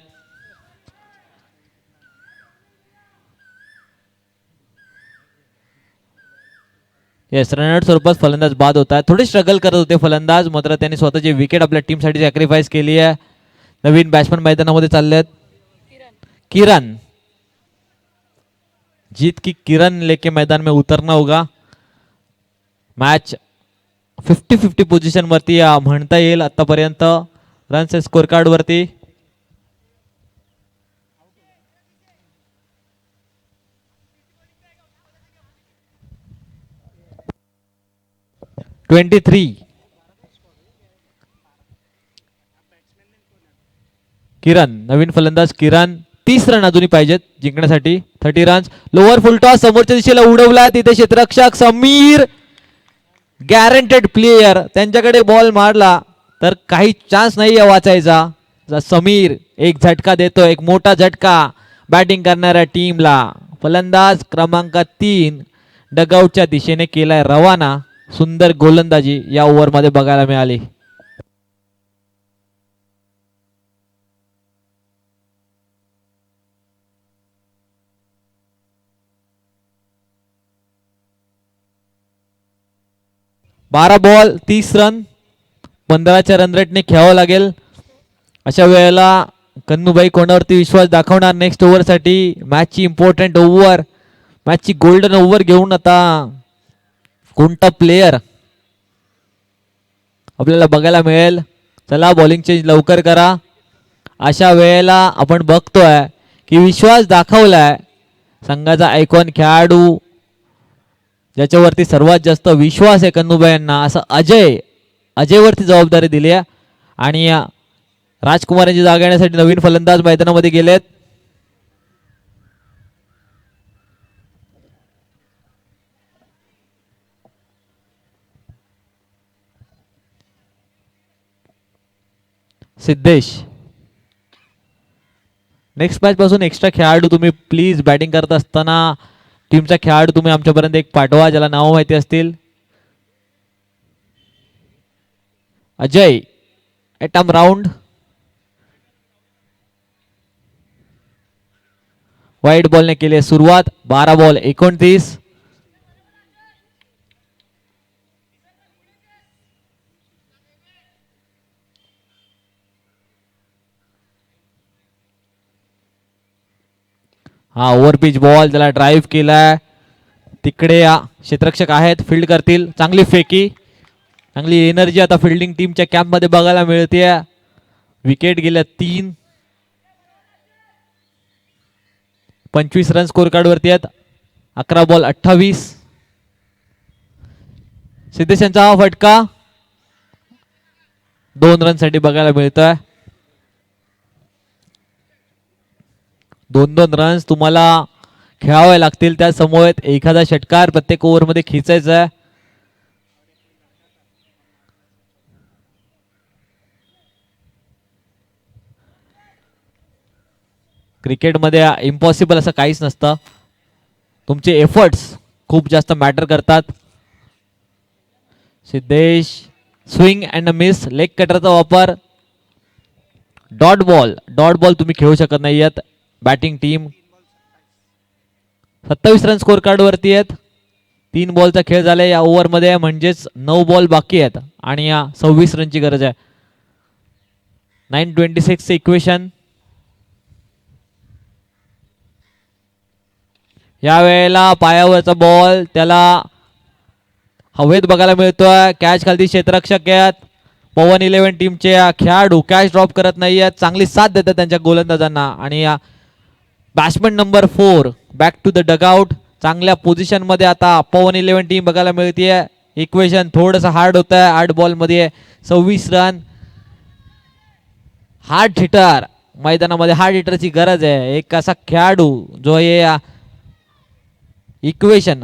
येस रनआउट स्वरूपात फलंदाज बाद होत आहेत. थोडे स्ट्रगल करत होते फलंदाज, मात्र त्यांनी स्वतःची विकेट आपल्या टीमसाठी सॅक्रिफाईस केली आहे. नवीन बॅट्समन मैदानामध्ये चालले आहेत. किरण जीत की किरण लेके मैदान में उतरना होगा. मैच 50-50 पोझिशन वरती म्हणता येईल आतापर्यंत रन्स स्कोर कार्ड वरती. किरण, नवीन फलंदाज किरण. 30 रन अजूनही पाहिजेत जिंकण्यासाठी. 30 रन्स. लोअर फुल टॉस समोरच्या दिशेला उडवला, तिथे क्षेत्ररक्षक समीर गॅरंटेड प्लेयर त्यांच्याकडे बॉल मारला तर काही चान्स नाही वाचायचा. समीर एक झटका देतो, एक मोठा झटका बॅटिंग करणाऱ्या टीमला. फलंदाज क्रमांक 3 डगआउटच्या दिशेने केलाय रवाना. सुंदर गोलंदाजी या ओव्हरमध्ये बघायला मिळाली. बारा बॉल 30 रन. 15च्या रन रेटने खेळावं लागेल. अशा वेळेला कन्नूबाई कोणावरती विश्वास दाखवणार नेक्स्ट ओव्हरसाठी. मॅचची इम्पॉर्टंट ओव्हर, मॅचची गोल्डन ओव्हर घेऊन आता कोणता प्लेयर आपल्याला बघायला मिळेल. चला बॉलिंग चेंज लवकर करा. अशा वेळेला आपण बघतोय की विश्वास दाखवलाय संघाचा आयकॉन खेळाडू, ज्याच्यावरती सर्वात जास्त विश्वास आहे कन्नूबाई यांना, असं अजयवरती जबाबदारी दिली आहे. आणि राजकुमार यांची जागा घेण्यासाठी नवीन फलंदाज मैदानामध्ये गेलेत. सिद्धेश. नेक्स्ट मॅच पासून एक्स्ट्रा खेळाडू तुम्ही प्लीज बॅटिंग करत असताना टीमचा खेळाडू तुम्ही आमच्यापर्यंत एक पाठवा ज्याला नाव माहिती असतील. Ajay atom round. वाईट बॉलने केली सुरुवात. 12 बॉल 29. हा ओव्हरपिच बॉल, त्याला ड्राईव्ह केलाय. तिकडे क्षेत्ररक्षक आहेत, फील्ड करतील. चांगली फेकी, चांगली एनर्जी आता फिल्डिंग टीमच्या कॅम्प मध्ये बघायला मिळते. विकेट गेल्या 3. 25 रन स्कोर कार्ड वरती आहेत. 11 बॉल 28. सिद्धेश यांचा हा फटका 2 रन साठी बघायला मिळतोय. 2-2 रन्स तुम्हाला खेळावे लागतील. त्या समोर एखादा षटकार प्रत्येक ओव्हर मध्ये खिचायचा आहे. क्रिकेटमध्ये इम्पॉसिबल असं काहीच नसतं. तुमचे एफर्ट्स खूप जास्त मॅटर करतात. Siddhesh swing and miss, leg कटरचा वापर. डॉट बॉल तुम्ही खेळू शकत नाही आहेत. Batting team 27 run score card वरती आहेत. 3 बॉलचा खेळ झाला या ओव्हर मध्ये, म्हणजेच 9 बॉल बाकी आहेत आणि या 26 रनची गरज आहे. 926 इक्वेशन. या वेळेला पायावरचा बॉल त्याला हवेत बघायला मिळतोय. कॅच खालती क्षेत्ररक्षक आहेत. पवन 11 टीमचे खेळाडू कॅच ड्रॉप करत नाही आहेत, चांगली साथ देतात त्यांच्या गोलंदाजांना. आणि batsman number 4 back to the dugout. चांगल्या पोझिशन मध्ये आता पवन 11 टीम बघायला मिळते. इक्वेशन थोडंसं हार्ड होत आहे. 8 बॉल मध्ये 26 रन. हार्ड हिटर मैदानामध्ये, हार्ड हिटरची गरज आहे. एक असा खेळाडू जो हे इक्वेशन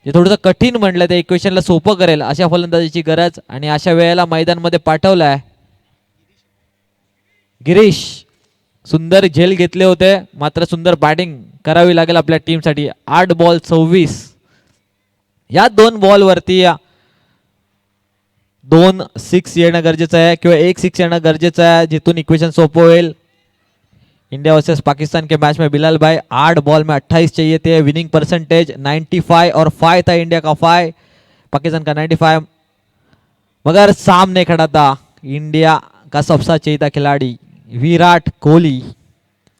जे थोडंसं कठीण म्हणलं त्या इक्वेशनला सोपं करेल अशा फलंदाजीची गरज. आणि अशा वेळेला मैदानामध्ये पाठवलाय गिरीश. सुंदर झेल घेतले होते, मात्र सुंदर बॅटिंग करावी लागेल आपल्या टीमसाठी. 8 बॉल 26. या 2 बॉल वरती 2 6 येणं गरजेचं आहे किंवा 1 6 येणं गरजेचं आहे, जिथून इक्वेशन सोपं होईल. इंडिया वर्सेस पाकिस्तान के मैच में बिलाल भाई 8 बॉल में 28 चाहिए थे. विनिंग परसेंटेज 95 और 5 था. इंडिया का 5, पाकिस्तान का 95. मगर सामने खड़ा था इंडिया का सबसे चाहिए था खिलाड़ी विराट कोहली,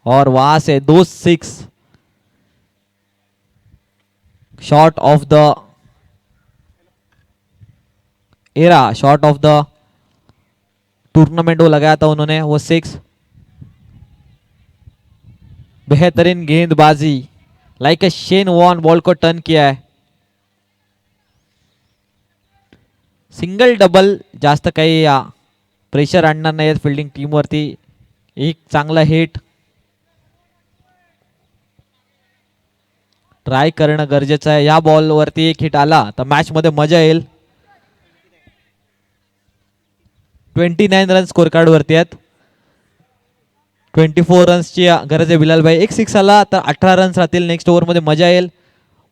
और वहां से 2 6 short of the era shot of the tournament वो लगाया था उन्होंने, वो 6। बेहतरीन गेंदबाजी, लाइक ए शेन वॉर्न बॉल को टर्न किया है. सिंगल डबल जास्त काही प्रेशर आणणार नाही फिल्डिंग टीमवरती. एक चांगला हिट ट्राय करणं गरजेचं आहे. या बॉलवरती एक हिट आला तर मॅच मध्ये मजा येईल. 29 रन स्कोर कार्ड वरती आहेत. 24 रन्सची गरज आहे बिलाल भाई. एक 6 आला तर 18 रन्स राहतील. नेक्स्ट ओव्हर मध्ये मजा येईल.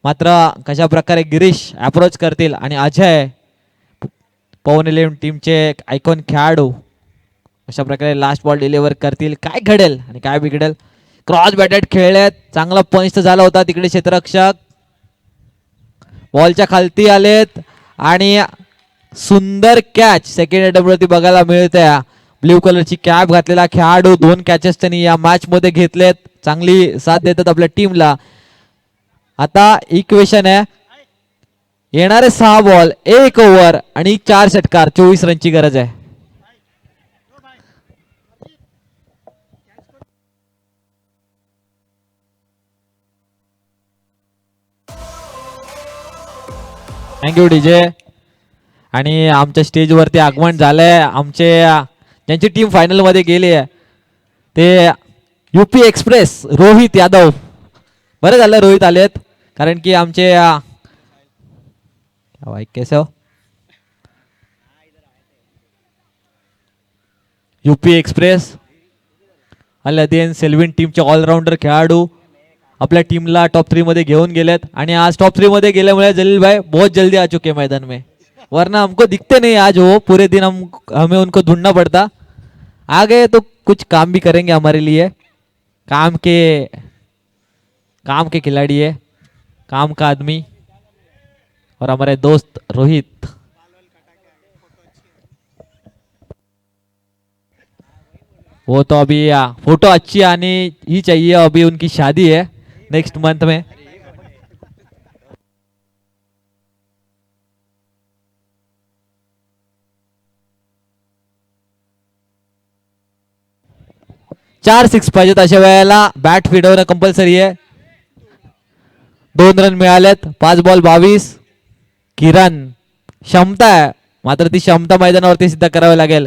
मात्र कशा प्रकारे गिरीश अप्रोच करतील आणि अजय पवन 11 टीमचे आयकॉन खेळाडू अशा प्रकारे लास्ट बॉल डिलिव्हर करतील. काय घडेल आणि काय बिघडेल. Cross batted खेळलेत. चांगला पंच झाला होता तिकडे क्षेत्ररक्षक. बॉलच्या खालती आलेत आणि सुंदर कॅच सेकंड अटेम्प्टवरती बघायला मिळते. ब्ल्यू कलरची कॅप घातलेला खेळाडू 2 कॅचेस त्यांनी या मॅच मध्ये घेतलेत. चांगली साथ देतात आपल्या टीमला. आता इक्वेशन आहे येणारे 6 बॉल 1 ओव्हर आणि 4 षटकार 24 रनची गरज आहे. Thank you DJ. आणि आमच्या स्टेजवरती आगमन झालंय आमचे ज्यांची टीम फायनल मध्ये गेली आहे ते यूपी एक्सप्रेस रोहित यादव. बरं झालं रोहित आलेत कारण की आमचे कैसे हो यूपी एक्सप्रेस अल्लादीन सेल्विन टीमचे ऑलराऊंडर खेळाडू आपल्या टीमला टॉप 3 मध्ये घेऊन गेलेत. आणि आज टॉप 3 मध्ये गेल्यामुळे जलील भाई बहुत जल्दी आ चुके मैदान में. वरना हमको दिखते नहीं आज वो पूरे दिन हमें उनको ढूंढना पड़ता. आ गए तो कुछ काम भी करेंगे हमारे लिए. काम के खिलाड़ी है, काम का आदमी. और हमारे दोस्त रोहित वो तो अभी फोटो अच्छी आनी ही चाहिए. अभी उनकी शादी है नेक्स्ट मंथ में. चार 6 पाहिजेत अशा वेळेला. बॅट फिरवणं कंपल्सरी आहे. 2 रन मिळालेत. 5 बॉल 22. किरण क्षमता आहे मात्र ती क्षमता मैदानावरती सिद्ध करावी लागेल.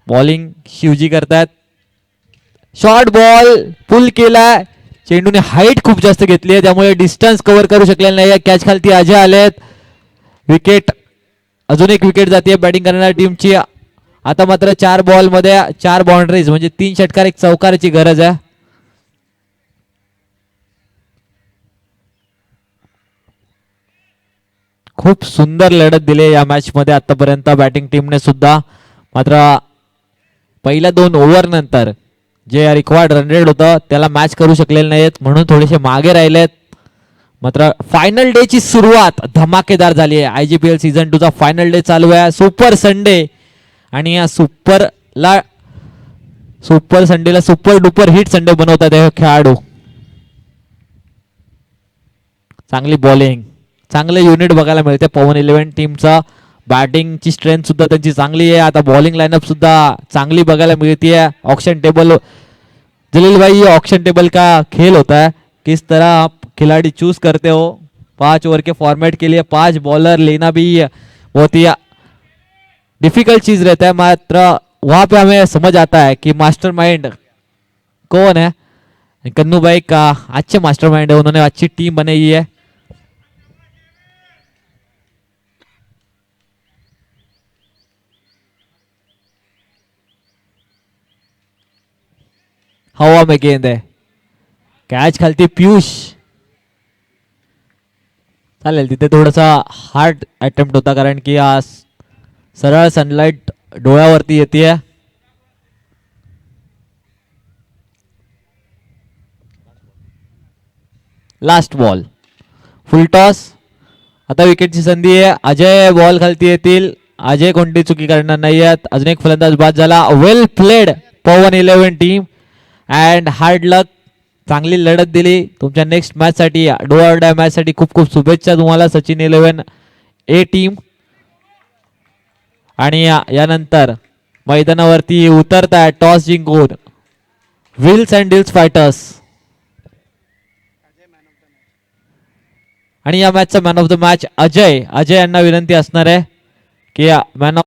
बॉलिंग शिवजी करतात. शॉर्ट बॉल पुल केलाय. चेंडूने हाईट खूप जास्त घेतली आहे त्यामुळे डिस्टन्स कव्हर करू शकलेला नाही. कॅच खालती अजय आलेत. विकेट अजून एक विकेट जाते बॅटिंग करणाऱ्या टीमची. आता मात्र 4 बॉल मध्ये 4 बाउंड्रीज म्हणजे 3 षटकार 1 चौकाराची गरज आहे. खूप सुंदर लढत दिली या मॅच मध्ये आतापर्यंत बॅटिंग टीमने सुद्धा. मात्र पहिल्या 2 ओव्हर नंतर जे रिक्वायर्ड रन रेट होतं त्याला मॅच करू शकलेले नाहीत म्हणून थोडेसे मागे राहिलेत. मात्र फायनल डे ची सुरुवात धमाकेदार झाली आहे. IGPL सीझन 2 चा फायनल डे चालू आहे. सुपर संडे आणि या सुपर संडेला सुपर डुपर हिट संडे बनवतात हे खेळाडू. चांगली बॉलिंग चांगले युनिट बघायला मिळते पवन 11 टीमचा. बॅटिंगची स्ट्रेंथ सुद्धा त्यांची चांगली आहे. आता बॉलिंग लाइनअप सुद्धा चांगली बघायला मिळती है. ऑक्शन टेबल जलील भाई ये ऑक्शन टेबल का खेल होता है. किस तरह आप खिलाड़ी चूज करते हो 5 ओवर के फॉर्मेट के लिए 5 बॉलर लेना भी बहुत ही डिफिकल्ट चीज रहता है. मात्र वहां पे हमें समझ आता है कि मास्टरमाइंड कौन है. कन्नू भाई का अच्छे मास्टरमाइंड है. उन्होंने अच्छी टीम बनाई है. हवा में गेंद है. कॅच खालती पियुष. चालेल तिथे थोडासा हार्ड अटेम्प्ट होता कारण की आज सरळ सनलाइट डोळ्यावरती येते. लास्ट बॉल फुल टॉस. आता विकेटची संधी आहे. अजय बॉल खालती येतील. अजय कोणती चुकी करणार नाही आहेत. अजून एक फलंदाज बाद झाला. Well played Pawan 11 team and hard luck. चांगली लढत दिली. तुमच्या नेक्स्ट मॅच साठी डो ऑर डाय मॅच साठी खूप खूप शुभेच्छा तुम्हाला. Sachin 11 A team. आणि यानंतर मैदानावरती उतरताय टॉस जिंकून विल्स अँड डिल्स फायटर्स. आणि या मॅचचा man of the match Ajay यांना विनंती असणार आहे की मॅन ऑफ